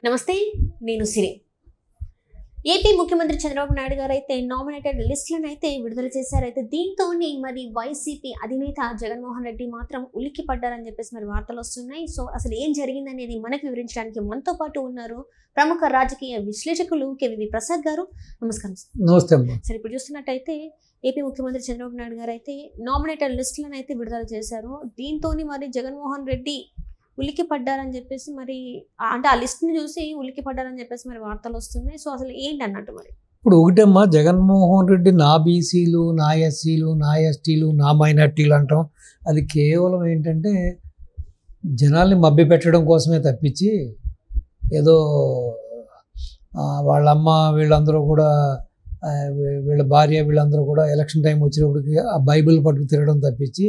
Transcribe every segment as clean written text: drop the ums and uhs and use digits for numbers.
నమస్తే, నేను సిరి. ఏపీ ముఖ్యమంత్రి చంద్రబాబు నాయుడు గారు అయితే నామినేటెడ్ లిస్టులను అయితే విడుదల చేశారు. అయితే దీంతోనే మరి వైసీపీ అధినేత జగన్మోహన్ రెడ్డి మాత్రం ఉలిక్కి పడ్డారని చెప్పేసి మరి వార్తలు వస్తున్నాయి. సో అసలు ఏం జరిగిందనేది మనకు వివరించడానికి మనతో పాటు ఉన్నారు ప్రముఖ రాజకీయ విశ్లేషకులు కేవీవి ప్రసాద్ గారు. నమస్కారం. నమస్తే. సరే, ఇప్పుడు చూస్తున్నట్టయితే ఏపీ ముఖ్యమంత్రి చంద్రబాబు నాయుడు గారు అయితే నామినేటెడ్ లిస్టులను అయితే విడుదల చేశారు. దీంతోనే మరి జగన్మోహన్ రెడ్డి ఉలికి పడ్డారని చెప్పేసి మరి అంటే ఆ లిస్ట్ని చూసి ఉలికి పడ్డారని చెప్పేసి మరి వార్తలు వస్తున్నాయి. సో అసలు ఏంటి అన్నట్టు మరి ఇప్పుడు ఒకటేమ్మా, జగన్మోహన్ రెడ్డి నా బీసీలు, నా ఎస్సీలు, నా ఎస్టీలు, నా మైనార్టీలు అంటాం. అది కేవలం ఏంటంటే జనాల్ని మభ్య పెట్టడం కోసమే తప్పించి ఏదో వాళ్ళమ్మ వీళ్ళందరూ కూడా వీళ్ళ భార్య వీళ్ళందరూ కూడా ఎలక్షన్ టైం వచ్చినప్పటికి ఆ బైబిల్ పట్టుకు తిరగడం తప్పించి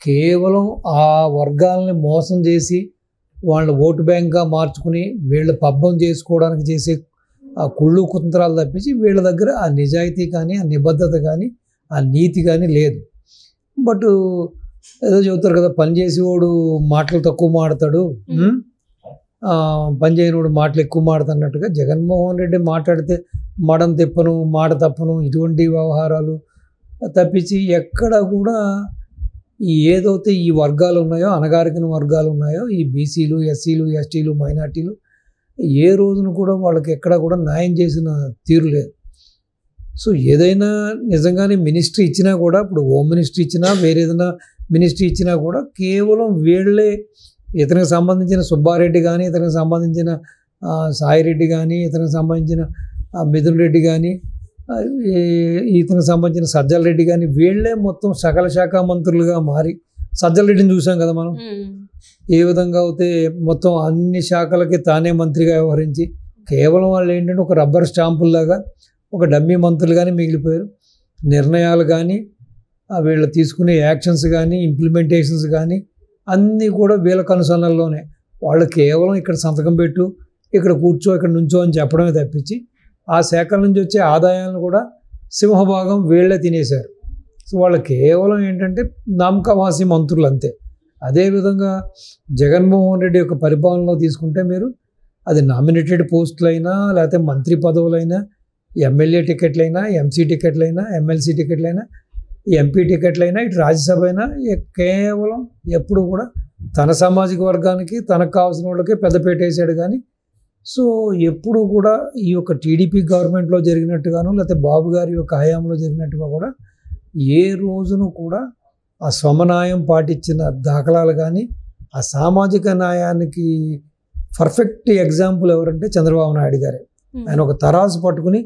కేవలం ఆ వర్గాలని మోసం చేసి వాళ్ళ ఓటు బ్యాంక్గా మార్చుకుని వీళ్ళ పబ్బం చేసుకోవడానికి చేసే ఆ కుళ్ళు కుతంత్రాలు తప్పించి వీళ్ళ దగ్గర ఆ నిజాయితీ కానీ, ఆ నిబద్ధత కానీ, ఆ నీతి కానీ లేదు. బట్ ఏదో చెబుతారు కదా, పనిచేసేవాడు మాటలు తక్కువ మాడతాడు, పని చేయనివాడు మాటలు ఎక్కువ మాడతాన్నట్టుగా జగన్మోహన్ రెడ్డి మాట్లాడితే మడం తిప్పను, మాట తప్పను, ఇటువంటి వ్యవహారాలు తప్పించి ఎక్కడ కూడా ఏదైతే ఈ వర్గాలు ఉన్నాయో, అణగారిన వర్గాలు ఉన్నాయో, ఈ బీసీలు, ఎస్సీలు, ఎస్టీలు, మైనార్టీలు ఏ రోజున కూడా వాళ్ళకి ఎక్కడ కూడా న్యాయం చేసిన తీరు లేదు. సో ఏదైనా నిజంగానే మినిస్ట్రీ ఇచ్చినా కూడా, ఇప్పుడు హోమ్ మినిస్ట్రీ ఇచ్చినా, వేరే ఏదైనా మినిస్ట్రీ ఇచ్చినా కూడా కేవలం వీళ్ళే, ఇతనికి సంబంధించిన సుబ్బారెడ్డి కానీ, ఇతనికి సంబంధించిన సాయిరెడ్డి కానీ, ఇతనికి సంబంధించిన మిథున్ రెడ్డి కానీ, ఇతనికి సంబంధించిన సజ్జల రెడ్డి కానీ, వీళ్ళే మొత్తం సకల శాఖ మంత్రులుగా మారి, సజ్జల రెడ్డిని చూసాం కదా మనం ఏ విధంగా అయితే మొత్తం అన్ని శాఖలకి తానే మంత్రిగా వ్యవహరించి కేవలం వాళ్ళు ఏంటంటే ఒక రబ్బర్ స్టాంపుల్లాగా ఒక డమ్మీ మంత్రులుగానే మిగిలిపోయారు. నిర్ణయాలు కానీ, వీళ్ళు తీసుకునే యాక్షన్స్ కానీ, ఇంప్లిమెంటేషన్స్ కానీ అన్నీ కూడా వీళ్ళ కనుసన్నల్లోనే. వాళ్ళు కేవలం ఇక్కడ సంతకం పెట్టు, ఇక్కడ కూర్చో, ఇక్కడ నుంచో అని చెప్పడమే తప్పించి ఆ శాఖల నుంచి వచ్చే ఆదాయాలను కూడా సింహభాగం వీళ్ళే తినేశారు. సో వాళ్ళు కేవలం ఏంటంటే నామకవాసి మంత్రులు అంతే. అదేవిధంగా జగన్మోహన్ రెడ్డి యొక్క పరిపాలనలో తీసుకుంటే మీరు అది నామినేటెడ్ పోస్టులైనా, లేకపోతే మంత్రి పదవులైనా, ఎమ్మెల్యే టికెట్లైనా, ఎంసీ టికెట్లైనా, ఎమ్మెల్సీ టికెట్లైనా, ఎంపీ టికెట్లైనా, ఇటు రాజ్యసభ అయినా కేవలం ఎప్పుడు కూడా తన సామాజిక వర్గానికి, తనకు కావాల్సిన వాళ్ళకే పెద్దపీట వేసాడు. కానీ సో ఎప్పుడు కూడా ఈ యొక్క టీడీపీ గవర్నమెంట్లో జరిగినట్టుగాను, లేకపోతే బాబు గారి యొక్క హయాంలో జరిగినట్టుగా కూడా ఏ రోజును కూడా ఆ సమన్యాయం పాటించిన దాఖలాలు కానీ, ఆ సామాజిక న్యాయానికి పర్ఫెక్ట్ ఎగ్జాంపుల్ ఎవరంటే చంద్రబాబు నాయుడు గారే. ఆయన ఒక తరాసు పట్టుకుని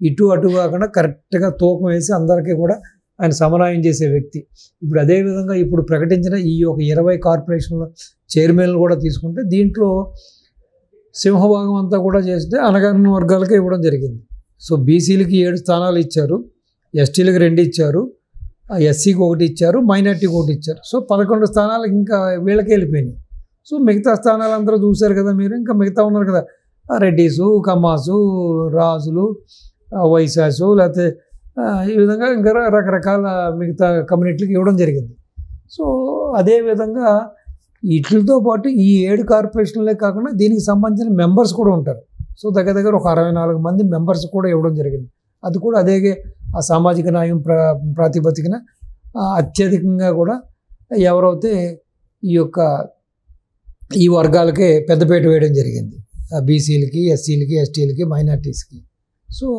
ఇటు అటు కాకుండా కరెక్ట్గా తూకం వేసి అందరికీ కూడా ఆయన సమన్వయం చేసే వ్యక్తి. ఇప్పుడు అదేవిధంగా ఇప్పుడు ప్రకటించిన ఈ ఒక 20 కార్పొరేషన్ల చైర్మన్లు కూడా తీసుకుంటే దీంట్లో సింహభాగం అంతా కూడా చేస్తే అణగారిన వర్గాలకే ఇవ్వడం జరిగింది. సో బీసీలకి 7 స్థానాలు ఇచ్చారు, ఎస్టీలకు 2 ఇచ్చారు, ఎస్సీకి 1 ఇచ్చారు, మైనార్టీకి 1 ఇచ్చారు. సో 11 స్థానాలకు ఇంకా వీళ్ళకి వెళ్ళిపోయినాయి. సో మిగతా స్థానాలు అందరూ చూశారు కదా మీరు. ఇంకా మిగతా ఉన్నారు కదా, రెడ్డీసు, కమ్మాసు, రాజులు, వైశాసు, లేకపోతే ఈ విధంగా ఇంకా రకరకాల మిగతా కమ్యూనిటీలకు ఇవ్వడం జరిగింది. సో అదేవిధంగా వీటితో పాటు ఈ 7 కార్పొరేషన్లే కాకుండా దీనికి సంబంధించిన మెంబర్స్ కూడా ఉంటారు. సో దగ్గర ఒక 64 మంది మెంబర్స్ కూడా ఇవ్వడం జరిగింది. అది కూడా అదే ఆ సామాజిక న్యాయం ప్రాతిపదికన అత్యధికంగా కూడా ఎవరైతే ఈ వర్గాలకే పెద్దపీట వేయడం జరిగింది, బీసీలకి, ఎస్సీలకి, ఎస్టీలకి, మైనార్టీస్కి. సో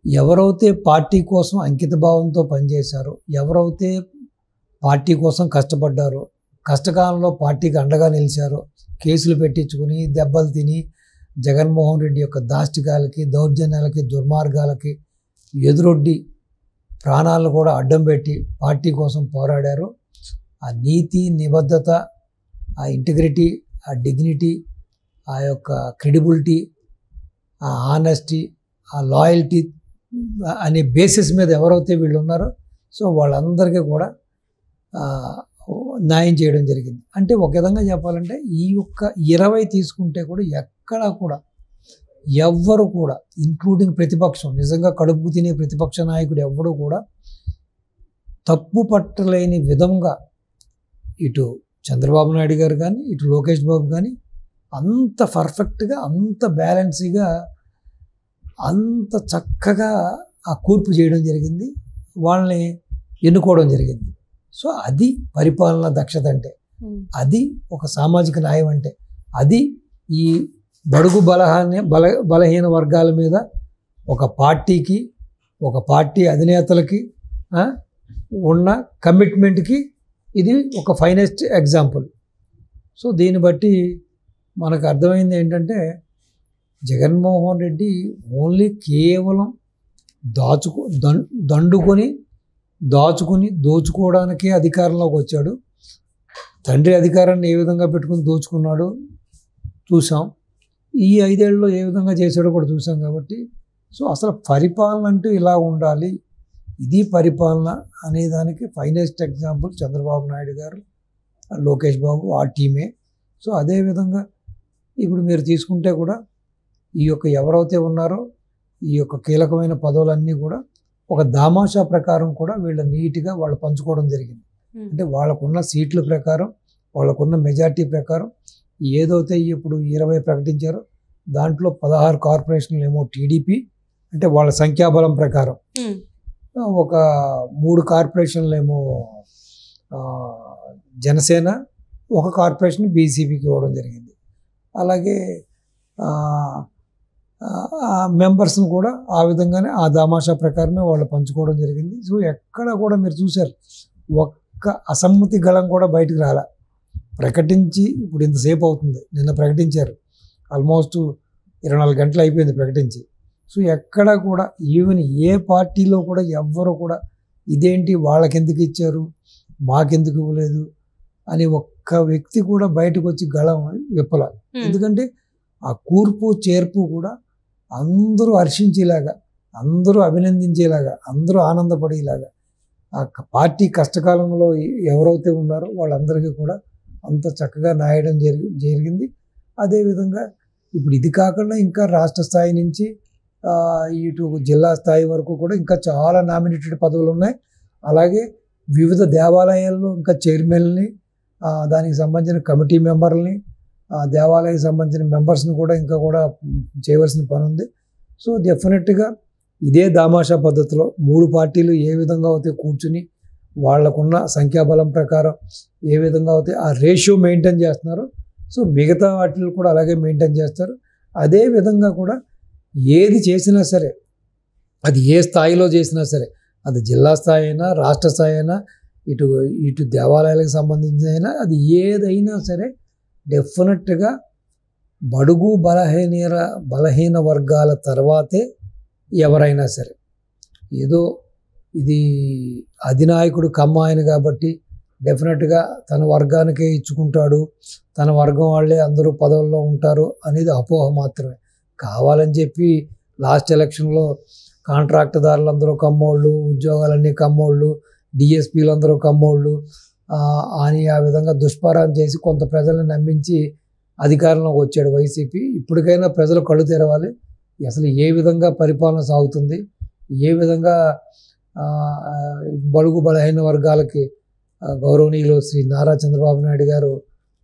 ఎవరైతే పార్టీ కోసం అంకిత భావంతో పనిచేశారో, ఎవరైతే పార్టీ కోసం కష్టపడ్డారో, కష్టకాలంలో పార్టీకి అండగా నిలిచారో, కేసులు పెట్టించుకుని దెబ్బలు తిని జగన్మోహన్ రెడ్డి యొక్క దాష్టికాలకి, దౌర్జన్యాలకి, దుర్మార్గాలకి ఎదురొడ్డి ప్రాణాలను కూడా అడ్డం పెట్టి పార్టీ కోసం పోరాడారు. ఆ నీతి, నిబద్ధత, ఆ ఇంటిగ్రిటీ, ఆ డిగ్నిటీ, ఆ యొక్క క్రెడిబిలిటీ, ఆ ఆనెస్టీ, ఆ లాయల్టీ అనే బేసిస్ మీద ఎవరైతే వీళ్ళు ఉన్నారో సో వాళ్ళందరికీ కూడా న్యాయం చేయడం జరిగింది. అంటే ఒక విధంగా చెప్పాలంటే ఈ యొక్క 20 తీసుకుంటే కూడా ఎక్కడా కూడా ఎవ్వరు కూడా, ఇంక్లూడింగ్ ప్రతిపక్షం, నిజంగా కడుపు తినే ప్రతిపక్ష నాయకుడు ఎవ్వడు కూడా తప్పు పట్టలేని విధంగా ఇటు చంద్రబాబు నాయుడు గారు కానీ, ఇటు లోకేష్ బాబు కానీ అంత పర్ఫెక్ట్గా, అంత బ్యాలెన్స్గా, అంత చక్కగా ఆ కూర్పు చేయడం జరిగింది, వాళ్ళని ఎన్నుకోవడం జరిగింది. సో అది పరిపాలన దక్షత అంటే, అది ఒక సామాజిక న్యాయం అంటే, అది ఈ బడుగు బలహీన వర్గాల మీద ఒక పార్టీకి, ఒక పార్టీ అధినేతలకి ఉన్న కమిట్మెంట్కి ఇది ఒక ఫైనెస్ట్ ఎగ్జాంపుల్. సో దీన్ని బట్టి మనకు అర్థమైంది ఏంటంటే, జగన్మోహన్ రెడ్డి ఓన్లీ కేవలం దోచుకోవడానికే అధికారంలోకి వచ్చాడు. తండ్రి అధికారాన్ని ఏ విధంగా పెట్టుకుని దోచుకున్నాడు చూసాం, ఈ 5 ఏళ్ళలో ఏ విధంగా చేశాడో కూడా చూసాం. కాబట్టి సో అసలు పరిపాలన అంటూ ఇలా ఉండాలి, ఇది పరిపాలన అనేదానికి ఫైనెస్ట్ ఎగ్జాంపుల్ చంద్రబాబు నాయుడు గారు, లోకేష్ బాబు, ఆ టీమే. సో అదేవిధంగా ఇప్పుడు మీరు తీసుకుంటే కూడా ఈ యొక్క ఎవరైతే ఉన్నారో ఈ యొక్క కీలకమైన పదవులన్నీ కూడా ఒక దామాషా ప్రకారం కూడా వీళ్ళు నీట్గా వాళ్ళు పంచుకోవడం జరిగింది. అంటే వాళ్ళకున్న సీట్ల ప్రకారం, వాళ్ళకున్న మెజార్టీ ప్రకారం ఏదైతే ఇప్పుడు 20 ప్రకటించారో దాంట్లో 16 కార్పొరేషన్లు ఏమో టీడీపీ, అంటే వాళ్ళ సంఖ్యాబలం ప్రకారం, ఒక 3 కార్పొరేషన్లు ఏమో జనసేన, ఒక కార్పొరేషన్ బీసీపీకి ఇవ్వడం జరిగింది. అలాగే మెంబర్స్ని కూడా ఆ విధంగానే ఆ దామాషా ప్రకారమే వాళ్ళు పంచుకోవడం జరిగింది. సో ఎక్కడ కూడా మీరు చూశారు, ఒక్క అసమ్మతి గళం కూడా బయటకు రాలే. ప్రకటించి ఇప్పుడు ఇంతసేపు అవుతుంది, నిన్న ప్రకటించారు, ఆల్మోస్ట్ 24 గంటలు అయిపోయింది ప్రకటించి. సో ఎక్కడ కూడా ఈవెన్ ఏ పార్టీలో కూడా ఎవ్వరు కూడా ఇదేంటి వాళ్ళకెందుకు ఇచ్చారు, మాకెందుకు ఇవ్వలేదు అని ఒక్క వ్యక్తి కూడా బయటకు వచ్చి గళం విప్పల. ఎందుకంటే ఆ కూర్పు చేర్పు కూడా అందరూ హర్షించేలాగా, అందరూ అభినందించేలాగా, అందరూ ఆనందపడేలాగా, ఆ పార్టీ కష్టకాలంలో ఎవరైతే ఉన్నారో వాళ్ళందరికీ కూడా అంత చక్కగా నాయడం జరిగింది. అదేవిధంగా ఇప్పుడు ఇది కాకుండా ఇంకా రాష్ట్ర స్థాయి నుంచి ఇటు జిల్లా స్థాయి వరకు కూడా ఇంకా చాలా నామినేటెడ్ పదవులు ఉన్నాయి. అలాగే వివిధ దేవాలయాల్లో ఇంకా చైర్మన్ని, దానికి సంబంధించిన కమిటీ మెంబర్లని, దేవాలయానికి సంబంధించిన మెంబర్స్ని కూడా ఇంకా కూడా చేయవలసిన పని ఉంది. సో డెఫినెట్గా ఇదే దామాషా పద్ధతిలో 3 పార్టీలు ఏ విధంగా అయితే కూర్చుని వాళ్ళకున్న సంఖ్యాబలం ప్రకారం ఏ విధంగా అయితే ఆ రేషియో మెయింటైన్ చేస్తున్నారో, సో మిగతా వాటిని కూడా అలాగే మెయింటైన్ చేస్తారు. అదే విధంగా కూడా ఏది చేసినా సరే, అది ఏ స్థాయిలో చేసినా సరే, అది జిల్లా స్థాయి అయినా, రాష్ట్ర స్థాయి అయినా, ఇటు దేవాలయాలకు సంబంధించిన అయినా, అది ఏదైనా సరే డెఫినెట్గా బడుగు బలహీన వర్గాల తర్వాతే ఎవరైనా సరే. ఏదో ఇది అధినాయకుడు కమ్మాయన కాబట్టి డెఫినెట్గా తన వర్గానికే ఇచ్చుకుంటాడు, తన వర్గం వాళ్ళే అందరూ పదవుల్లో ఉంటారు అనేది అపోహ మాత్రమే. కావాలని చెప్పి లాస్ట్ ఎలక్షన్లో కాంట్రాక్టుదారులందరూ కమ్మోళ్ళు, ఉద్యోగాలన్నీ కమ్మోళ్ళు, డిఎస్పీలు అందరూ కమ్మోళ్ళు అని ఆ విధంగా దుష్ప్రచారం చేసి కొంత ప్రజలను నమ్మించి అధికారంలోకి వచ్చాడు వైసీపీ. ఇప్పటికైనా ప్రజలు కళ్ళు తెరవాలి, అసలు ఏ విధంగా పరిపాలన సాగుతుంది, ఏ విధంగా బడుగు బలహీన వర్గాలకి గౌరవనీయులు శ్రీ నారా చంద్రబాబు నాయుడు గారు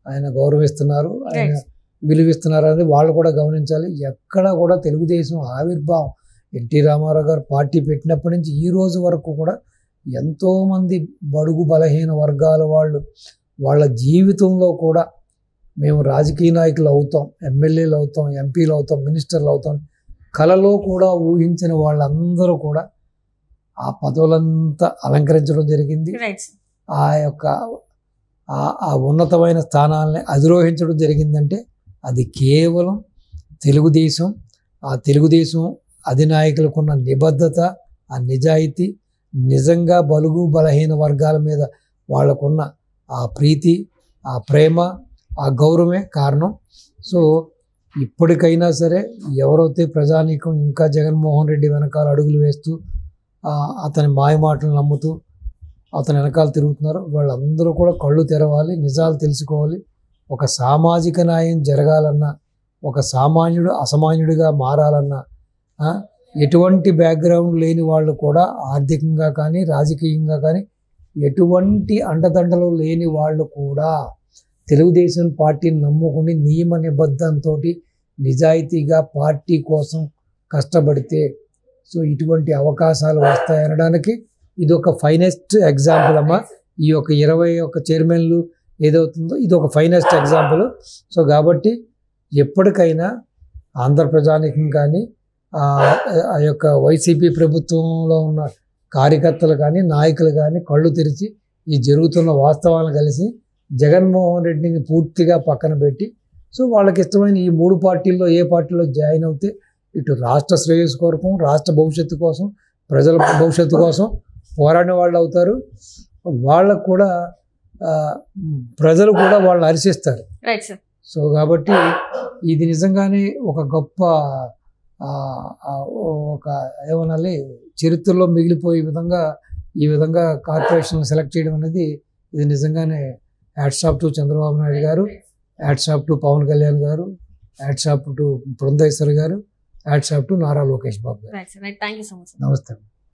ఆయన గౌరవిస్తున్నారు, ఆయన విలువిస్తున్నారు అనేది వాళ్ళు కూడా గమనించాలి. ఎక్కడ కూడా తెలుగుదేశం ఆవిర్భావం, ఎన్టీ రామారావు గారు పార్టీ పెట్టినప్పటి నుంచి ఈ రోజు వరకు కూడా ఎంతోమంది బడుగు బలహీన వర్గాల వాళ్ళు వాళ్ళ జీవితంలో కూడా మేము రాజకీయ నాయకులు అవుతాం, ఎమ్మెల్యేలు అవుతాం, ఎంపీలు అవుతాం, మినిస్టర్లు అవుతాం కలలో కూడా ఊహించిన వాళ్ళందరూ కూడా ఆ పదవులంతా అలంకరించడం జరిగింది. ఆ యొక్క ఆ ఉన్నతమైన స్థానాలని అధిరోహించడం జరిగిందంటే అది కేవలం తెలుగుదేశం, ఆ తెలుగుదేశం అధినాయకులకున్న నిబద్ధత, ఆ నిజాయితీ, నిజంగా బలుగు బలహీన వర్గాల మీద వాళ్ళకున్న ఆ ప్రీతి, ఆ ప్రేమ, ఆ గౌరవమే కారణం. సో ఇప్పటికైనా సరే ఎవరైతే ప్రజానీకం ఇంకా జగన్మోహన్ రెడ్డి వెనకాల అడుగులు వేస్తూ అతని మాయమాటలు నమ్ముతూ అతని వెనకాల తిరుగుతున్నారో వాళ్ళందరూ కూడా కళ్ళు తెరవాలి, నిజాలు తెలుసుకోవాలి. ఒక సామాజిక న్యాయం జరగాలన్నా, ఒక సామాన్యుడు అసామాన్యుడిగా మారాలన్నా, ఎటువంటి బ్యాక్గ్రౌండ్ లేని వాళ్ళు కూడా ఆర్థికంగా కానీ రాజకీయంగా కానీ ఎటువంటి అండదండలు లేని వాళ్ళు కూడా తెలుగుదేశం పార్టీని నమ్ముకుని నియమ నిబద్ధంతో నిజాయితీగా పార్టీ కోసం కష్టపడితే సో ఇటువంటి అవకాశాలు వస్తాయనడానికి ఇది ఒక ఫైనెస్ట్ ఎగ్జాంపుల్ అమ్మా. ఈ యొక్క 21 చైర్మన్లు ఏదవుతుందో ఇది ఒక ఫైనెస్ట్ ఎగ్జాంపుల్. సో కాబట్టి ఎప్పటికైనా ఆంధ్ర ప్రజానీకం కానీ ఆ యొక్క వైసీపీ ప్రభుత్వంలో ఉన్న కార్యకర్తలు కానీ నాయకులు కానీ కళ్ళు తెరిచి ఈ జరుగుతున్న వాస్తవాలను కలిసి జగన్మోహన్ రెడ్డిని పూర్తిగా పక్కన పెట్టి సో వాళ్ళకి ఇష్టమైన ఈ 3 పార్టీల్లో ఏ పార్టీలో జాయిన్ అవుతే ఇటు రాష్ట్ర శ్రేయస్సు కొరకు, రాష్ట్ర భవిష్యత్తు కోసం, ప్రజల భవిష్యత్తు కోసం పోరాడిన వాళ్ళు అవుతారు. వాళ్ళకు కూడా ప్రజలు కూడా వాళ్ళని హర్షిస్తారు. సో కాబట్టి ఇది నిజంగానే ఒక గొప్ప ఒక ఏమనాలి చరిత్రలో మిగిలిపోయే విధంగా ఈ విధంగా కార్పొరేషన్ సెలెక్ట్ చేయడం అనేది ఇది నిజంగానే hats off to Chandrababu Naidu garu, hats off to Pawan Kalyan garu, hats off to Brindeshwari garu, hats off to Nara Lokesh Babu garu. Thank you so much. నమస్తే.